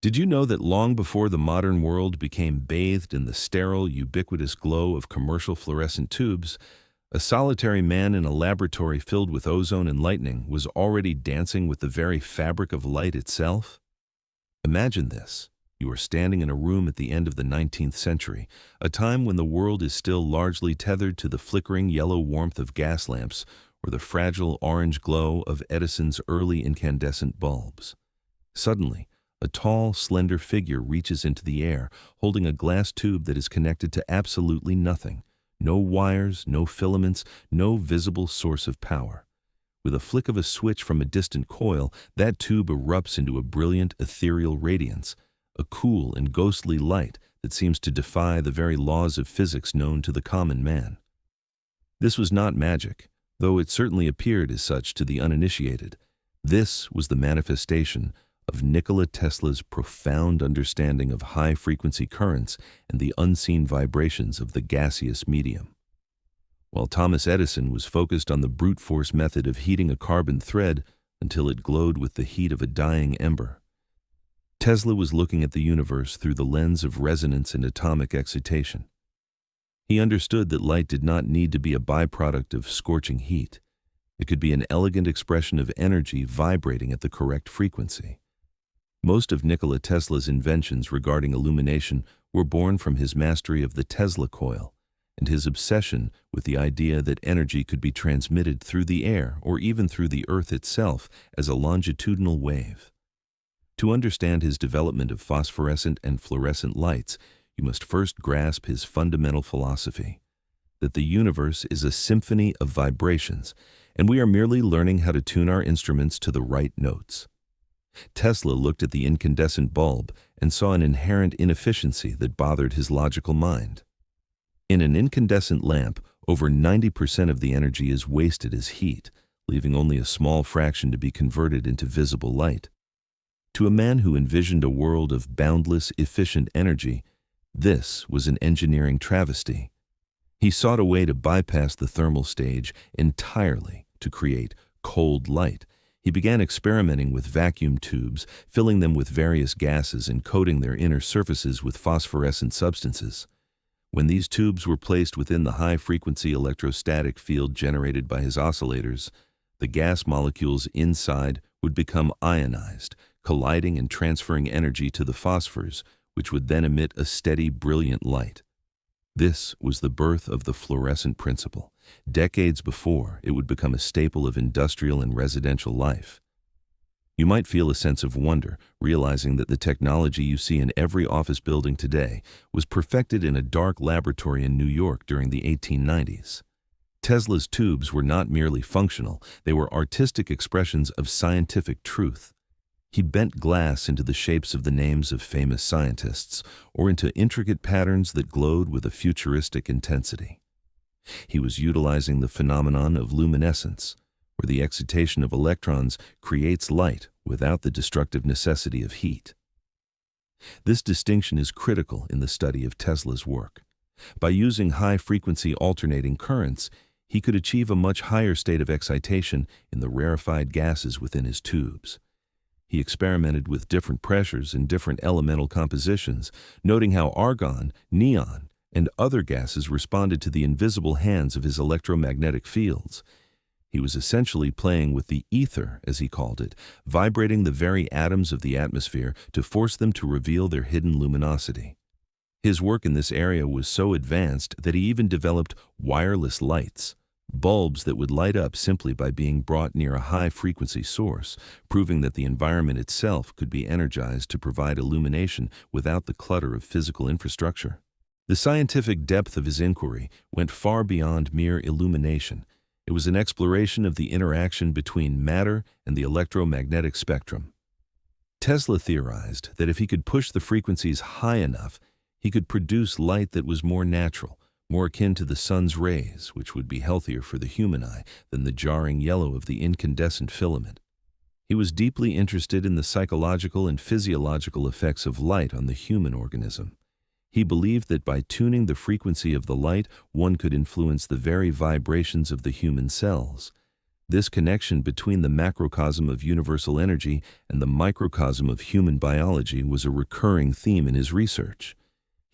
Did you know that long before the modern world became bathed in the sterile, ubiquitous glow of commercial fluorescent tubes, a solitary man in a laboratory filled with ozone and lightning was already dancing with the very fabric of light itself? Imagine this. You are standing in a room at the end of the 19th century, a time when the world is still largely tethered to the flickering yellow warmth of gas lamps or the fragile orange glow of Edison's early incandescent bulbs. Suddenly, a tall, slender figure reaches into the air, holding a glass tube that is connected to absolutely nothing. No wires, no filaments, no visible source of power. With a flick of a switch from a distant coil, that tube erupts into a brilliant, ethereal radiance, a cool and ghostly light that seems to defy the very laws of physics known to the common man. This was not magic, though it certainly appeared as such to the uninitiated. This was the manifestation of Nikola Tesla's profound understanding of high-frequency currents and the unseen vibrations of the gaseous medium. While Thomas Edison was focused on the brute force method of heating a carbon thread until it glowed with the heat of a dying ember, Tesla was looking at the universe through the lens of resonance and atomic excitation. He understood that light did not need to be a byproduct of scorching heat. It could be an elegant expression of energy vibrating at the correct frequency. Most of Nikola Tesla's inventions regarding illumination were born from his mastery of the Tesla Coil and his obsession with the idea that energy could be transmitted through the air or even through the earth itself as a longitudinal wave. To understand his development of phosphorescent and fluorescent lights, you must first grasp his fundamental philosophy, that the universe is a symphony of vibrations, and we are merely learning how to tune our instruments to the right notes. Tesla looked at the incandescent bulb and saw an inherent inefficiency that bothered his logical mind. In an incandescent lamp, over 90% of the energy is wasted as heat, leaving only a small fraction to be converted into visible light. To a man who envisioned a world of boundless, efficient energy, this was an engineering travesty. He sought a way to bypass the thermal stage entirely to create cold light. He began experimenting with vacuum tubes, filling them with various gases and coating their inner surfaces with phosphorescent substances. When these tubes were placed within the high-frequency electrostatic field generated by his oscillators, the gas molecules inside would become ionized, colliding and transferring energy to the phosphors, which would then emit a steady, brilliant light. This was the birth of the fluorescent principle. Decades before, it would become a staple of industrial and residential life. You might feel a sense of wonder, realizing that the technology you see in every office building today was perfected in a dark laboratory in New York during the 1890s. Tesla's tubes were not merely functional, they were artistic expressions of scientific truth. He bent glass into the shapes of the names of famous scientists, or into intricate patterns that glowed with a futuristic intensity. He was utilizing the phenomenon of luminescence, where the excitation of electrons creates light without the destructive necessity of heat. This distinction is critical in the study of Tesla's work. By using high-frequency alternating currents, he could achieve a much higher state of excitation in the rarefied gases within his tubes. He experimented with different pressures and different elemental compositions, noting how argon, neon, and other gases responded to the invisible hands of his electromagnetic fields. He was essentially playing with the ether, as he called it, vibrating the very atoms of the atmosphere to force them to reveal their hidden luminosity. His work in this area was so advanced that he even developed wireless lights, bulbs that would light up simply by being brought near a high-frequency source, proving that the environment itself could be energized to provide illumination without the clutter of physical infrastructure. The scientific depth of his inquiry went far beyond mere illumination. It was an exploration of the interaction between matter and the electromagnetic spectrum. Tesla theorized that if he could push the frequencies high enough, he could produce light that was more natural, more akin to the sun's rays, which would be healthier for the human eye than the jarring yellow of the incandescent filament. He was deeply interested in the psychological and physiological effects of light on the human organism. He believed that by tuning the frequency of the light, one could influence the very vibrations of the human cells. This connection between the macrocosm of universal energy and the microcosm of human biology was a recurring theme in his research.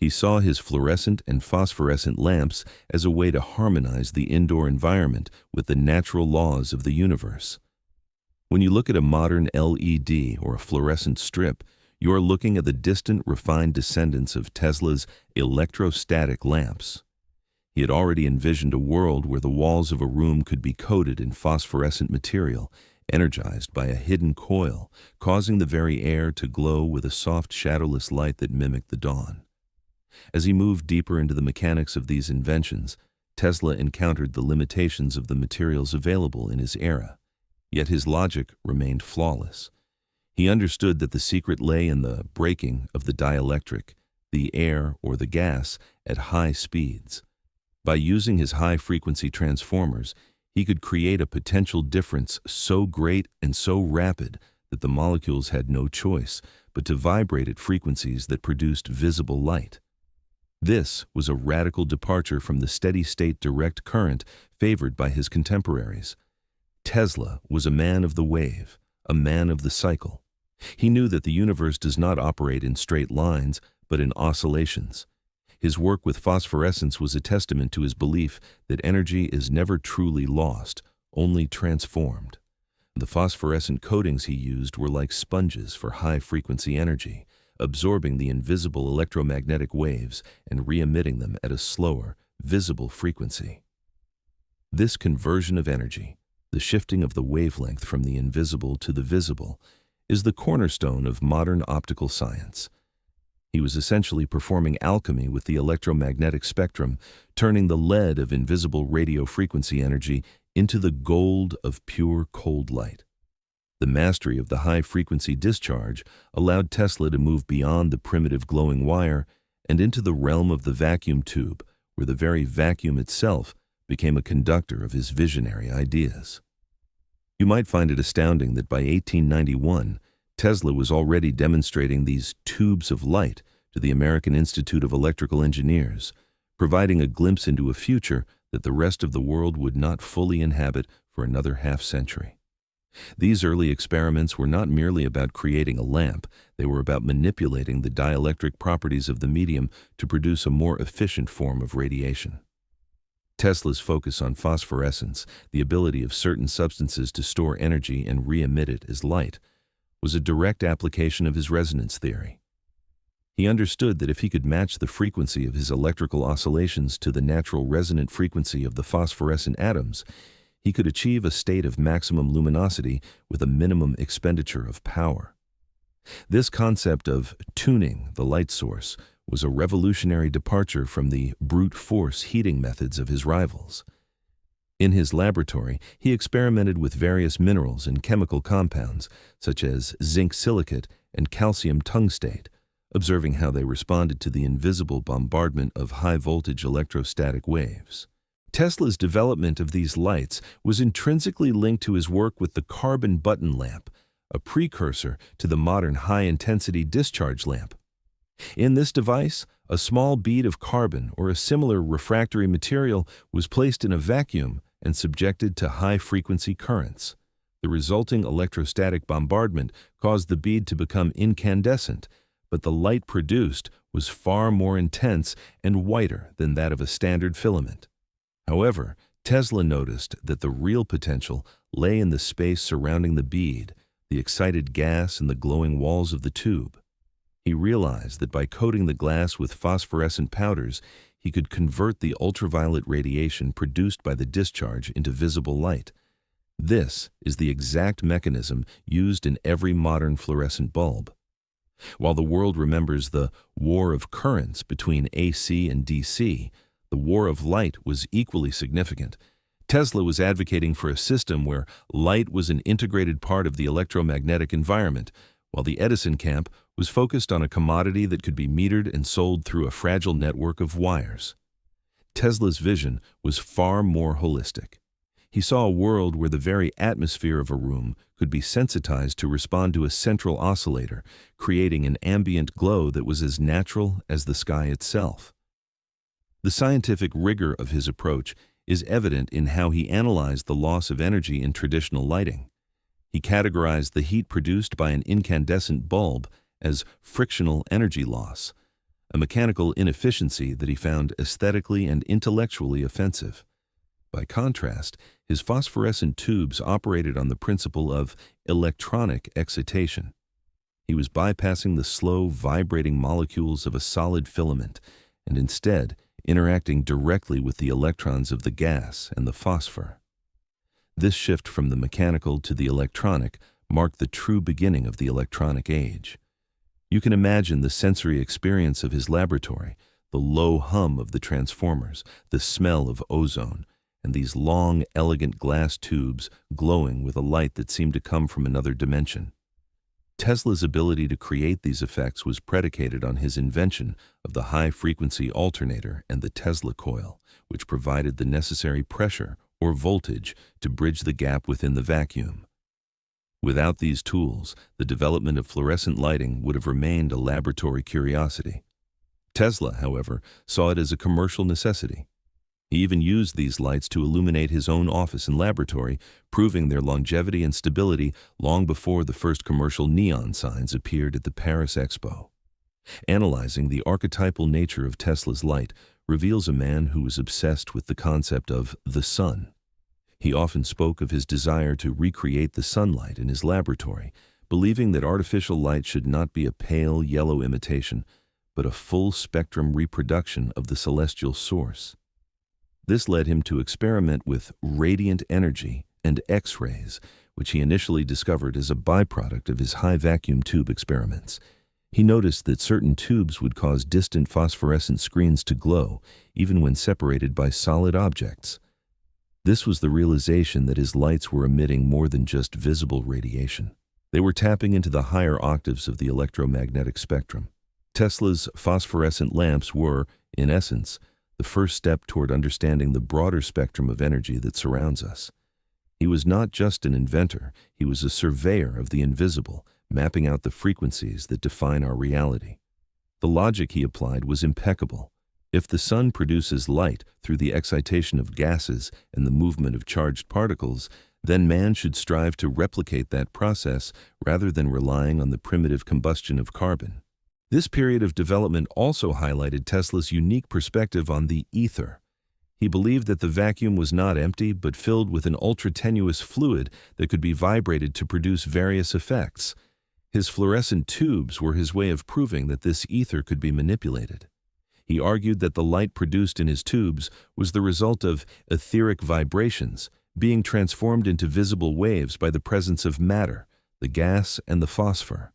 He saw his fluorescent and phosphorescent lamps as a way to harmonize the indoor environment with the natural laws of the universe. When you look at a modern LED or a fluorescent strip, you are looking at the distant, refined descendants of Tesla's electrostatic lamps. He had already envisioned a world where the walls of a room could be coated in phosphorescent material, energized by a hidden coil, causing the very air to glow with a soft, shadowless light that mimicked the dawn. As he moved deeper into the mechanics of these inventions, Tesla encountered the limitations of the materials available in his era. Yet his logic remained flawless. He understood that the secret lay in the breaking of the dielectric, the air or the gas, at high speeds. By using his high-frequency transformers, he could create a potential difference so great and so rapid that the molecules had no choice but to vibrate at frequencies that produced visible light. This was a radical departure from the steady-state direct current favored by his contemporaries. Tesla was a man of the wave, a man of the cycle. He knew that the universe does not operate in straight lines, but in oscillations. His work with phosphorescence was a testament to his belief that energy is never truly lost, only transformed. The phosphorescent coatings he used were like sponges for high-frequency energy, absorbing the invisible electromagnetic waves and re-emitting them at a slower, visible frequency. This conversion of energy, the shifting of the wavelength from the invisible to the visible, is the cornerstone of modern optical science. He was essentially performing alchemy with the electromagnetic spectrum, turning the lead of invisible radio frequency energy into the gold of pure cold light. The mastery of the high-frequency discharge allowed Tesla to move beyond the primitive glowing wire and into the realm of the vacuum tube, where the very vacuum itself became a conductor of his visionary ideas. You might find it astounding that by 1891, Tesla was already demonstrating these tubes of light to the American Institute of Electrical Engineers, providing a glimpse into a future that the rest of the world would not fully inhabit for another half-century. These early experiments were not merely about creating a lamp, they were about manipulating the dielectric properties of the medium to produce a more efficient form of radiation. Tesla's focus on phosphorescence, the ability of certain substances to store energy and re-emit it as light, was a direct application of his resonance theory. He understood that if he could match the frequency of his electrical oscillations to the natural resonant frequency of the phosphorescent atoms, he could achieve a state of maximum luminosity with a minimum expenditure of power. This concept of tuning the light source was a revolutionary departure from the brute force heating methods of his rivals. In his laboratory, he experimented with various minerals and chemical compounds, such as zinc silicate and calcium tungstate, observing how they responded to the invisible bombardment of high-voltage electrostatic waves. Tesla's development of these lights was intrinsically linked to his work with the carbon button lamp, a precursor to the modern high-intensity discharge lamp. In this device, a small bead of carbon or a similar refractory material was placed in a vacuum and subjected to high-frequency currents. The resulting electrostatic bombardment caused the bead to become incandescent, but the light produced was far more intense and whiter than that of a standard filament. However, Tesla noticed that the real potential lay in the space surrounding the bead, the excited gas and the glowing walls of the tube. He realized that by coating the glass with phosphorescent powders, he could convert the ultraviolet radiation produced by the discharge into visible light. This is the exact mechanism used in every modern fluorescent bulb. While the world remembers the war of currents between AC and DC, the war of light was equally significant. Tesla was advocating for a system where light was an integrated part of the electromagnetic environment, while the Edison camp was focused on a commodity that could be metered and sold through a fragile network of wires. Tesla's vision was far more holistic. He saw a world where the very atmosphere of a room could be sensitized to respond to a central oscillator, creating an ambient glow that was as natural as the sky itself. The scientific rigor of his approach is evident in how he analyzed the loss of energy in traditional lighting. He categorized the heat produced by an incandescent bulb as frictional energy loss, a mechanical inefficiency that he found aesthetically and intellectually offensive. By contrast, his phosphorescent tubes operated on the principle of electronic excitation. He was bypassing the slow, vibrating molecules of a solid filament and instead interacting directly with the electrons of the gas and the phosphor. This shift from the mechanical to the electronic marked the true beginning of the electronic age. You can imagine the sensory experience of his laboratory, the low hum of the transformers, the smell of ozone, and these long, elegant glass tubes glowing with a light that seemed to come from another dimension. Tesla's ability to create these effects was predicated on his invention of the high-frequency alternator and the Tesla coil, which provided the necessary pressure or voltage to bridge the gap within the vacuum. Without these tools, the development of fluorescent lighting would have remained a laboratory curiosity. Tesla, however, saw it as a commercial necessity. He even used these lights to illuminate his own office and laboratory, proving their longevity and stability long before the first commercial neon signs appeared at the Paris Expo. Analyzing the archetypal nature of Tesla's light reveals a man who was obsessed with the concept of the sun. He often spoke of his desire to recreate the sunlight in his laboratory, believing that artificial light should not be a pale yellow imitation, but a full-spectrum reproduction of the celestial source. This led him to experiment with radiant energy and X-rays, which he initially discovered as a byproduct of his high-vacuum tube experiments. He noticed that certain tubes would cause distant phosphorescent screens to glow, even when separated by solid objects. This was the realization that his lights were emitting more than just visible radiation. They were tapping into the higher octaves of the electromagnetic spectrum. Tesla's phosphorescent lamps were, in essence, the first step toward understanding the broader spectrum of energy that surrounds us. He was not just an inventor, he was a surveyor of the invisible, mapping out the frequencies that define our reality. The logic he applied was impeccable. If the sun produces light through the excitation of gases and the movement of charged particles, then man should strive to replicate that process rather than relying on the primitive combustion of carbon. This period of development also highlighted Tesla's unique perspective on the ether. He believed that the vacuum was not empty but filled with an ultra-tenuous fluid that could be vibrated to produce various effects. His fluorescent tubes were his way of proving that this ether could be manipulated. He argued that the light produced in his tubes was the result of etheric vibrations, being transformed into visible waves by the presence of matter, the gas and the phosphor.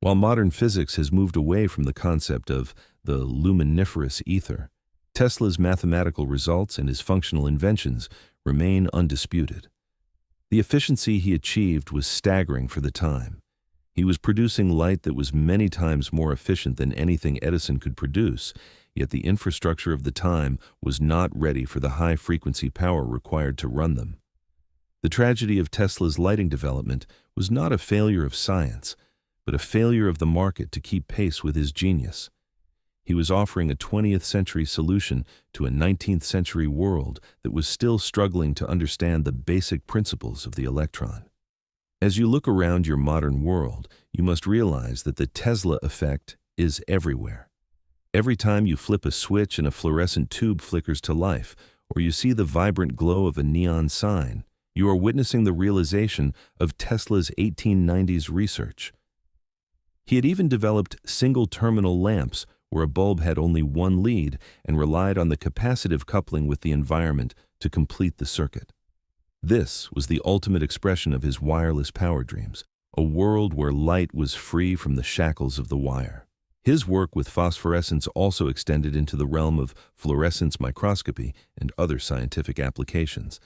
While modern physics has moved away from the concept of the luminiferous ether, Tesla's mathematical results and his functional inventions remain undisputed. The efficiency he achieved was staggering for the time. He was producing light that was many times more efficient than anything Edison could produce, yet the infrastructure of the time was not ready for the high-frequency power required to run them. The tragedy of Tesla's lighting development was not a failure of science, but a failure of the market to keep pace with his genius. He was offering a 20th century solution to a 19th century world that was still struggling to understand the basic principles of the electron. As you look around your modern world, you must realize that the Tesla effect is everywhere. Every time you flip a switch and a fluorescent tube flickers to life, or you see the vibrant glow of a neon sign, you are witnessing the realization of Tesla's 1890s research. He had even developed single-terminal lamps where a bulb had only one lead and relied on the capacitive coupling with the environment to complete the circuit. This was the ultimate expression of his wireless power dreams, a world where light was free from the shackles of the wire. His work with phosphorescence also extended into the realm of fluorescence microscopy and other scientific applications,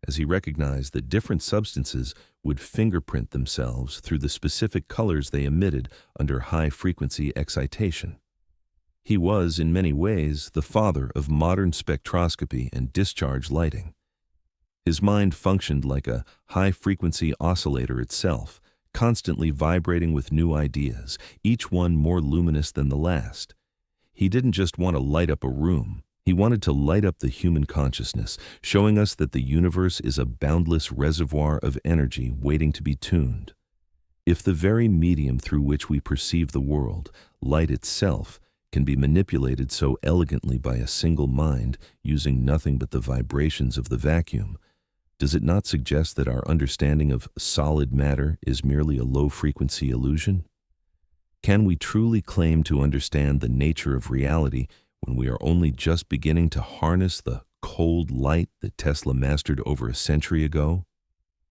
as he recognized that different substances would fingerprint themselves through the specific colors they emitted under high-frequency excitation. He was, in many ways, the father of modern spectroscopy and discharge lighting. His mind functioned like a high-frequency oscillator itself, constantly vibrating with new ideas, each one more luminous than the last. He didn't just want to light up a room. He wanted to light up the human consciousness, showing us that the universe is a boundless reservoir of energy waiting to be tuned. If the very medium through which we perceive the world, light itself, can be manipulated so elegantly by a single mind using nothing but the vibrations of the vacuum, does it not suggest that our understanding of solid matter is merely a low-frequency illusion? Can we truly claim to understand the nature of reality when we are only just beginning to harness the cold light that Tesla mastered over a century ago?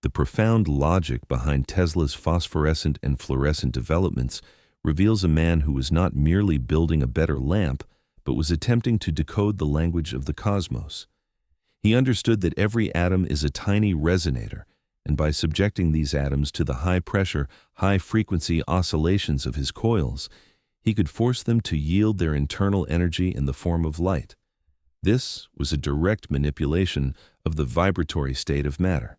The profound logic behind Tesla's phosphorescent and fluorescent developments reveals a man who was not merely building a better lamp, but was attempting to decode the language of the cosmos. He understood that every atom is a tiny resonator, and by subjecting these atoms to the high-pressure, high-frequency oscillations of his coils, he could force them to yield their internal energy in the form of light. This was a direct manipulation of the vibratory state of matter.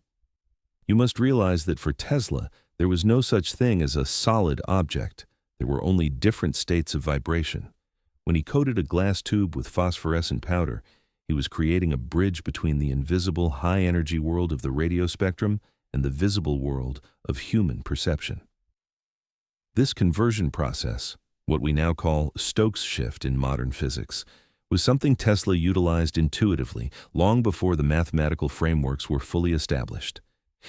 You must realize that for Tesla, there was no such thing as a solid object. There were only different states of vibration. When he coated a glass tube with phosphorescent powder, he was creating a bridge between the invisible high-energy world of the radio spectrum and the visible world of human perception. This conversion process, what we now call Stokes shift in modern physics, was something Tesla utilized intuitively long before the mathematical frameworks were fully established.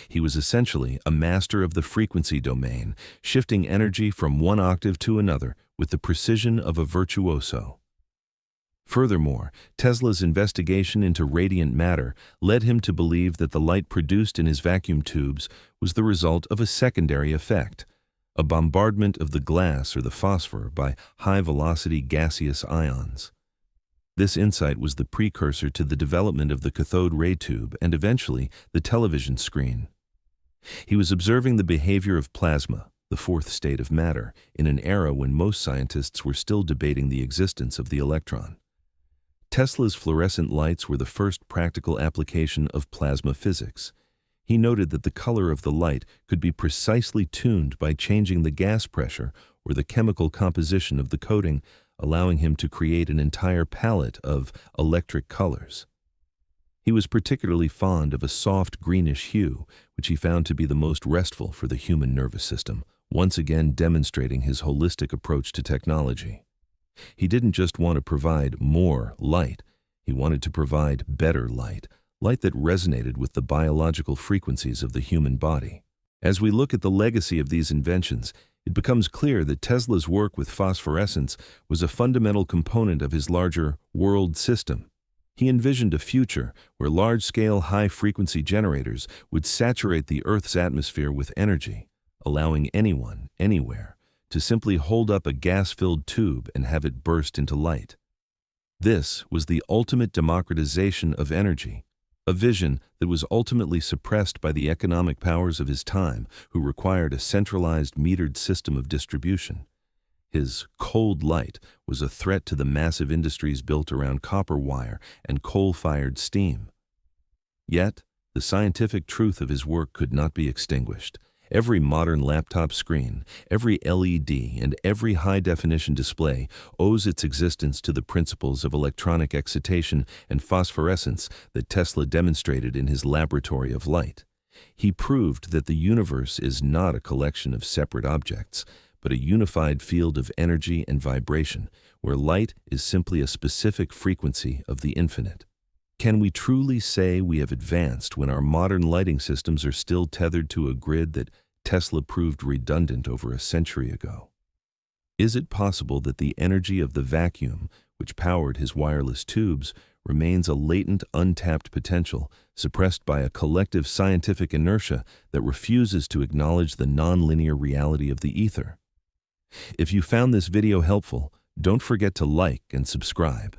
He was essentially a master of the frequency domain, shifting energy from one octave to another with the precision of a virtuoso. Furthermore, Tesla's investigation into radiant matter led him to believe that the light produced in his vacuum tubes was the result of a secondary effect, a bombardment of the glass or the phosphor by high-velocity gaseous ions. This insight was the precursor to the development of the cathode ray tube and eventually the television screen. He was observing the behavior of plasma, the fourth state of matter, in an era when most scientists were still debating the existence of the electron. Tesla's fluorescent lights were the first practical application of plasma physics. He noted that the color of the light could be precisely tuned by changing the gas pressure or the chemical composition of the coating, allowing him to create an entire palette of electric colors. He was particularly fond of a soft greenish hue, which he found to be the most restful for the human nervous system, once again demonstrating his holistic approach to technology. He didn't just want to provide more light, he wanted to provide better light, light that resonated with the biological frequencies of the human body. As we look at the legacy of these inventions, it becomes clear that Tesla's work with phosphorescence was a fundamental component of his larger world system. He envisioned a future where large-scale high-frequency generators would saturate the Earth's atmosphere with energy, allowing anyone, anywhere, to simply hold up a gas-filled tube and have it burst into light. This was the ultimate democratization of energy, a vision that was ultimately suppressed by the economic powers of his time, who required a centralized metered system of distribution. His cold light was a threat to the massive industries built around copper wire and coal-fired steam. Yet, the scientific truth of his work could not be extinguished. Every modern laptop screen, every LED, and every high-definition display owes its existence to the principles of electronic excitation and phosphorescence that Tesla demonstrated in his laboratory of light. He proved that the universe is not a collection of separate objects, but a unified field of energy and vibration, where light is simply a specific frequency of the infinite. Can we truly say we have advanced when our modern lighting systems are still tethered to a grid that Tesla proved redundant over a century ago? Is it possible that the energy of the vacuum, which powered his wireless tubes, remains a latent, untapped potential, suppressed by a collective scientific inertia that refuses to acknowledge the nonlinear reality of the ether? If you found this video helpful, don't forget to like and subscribe.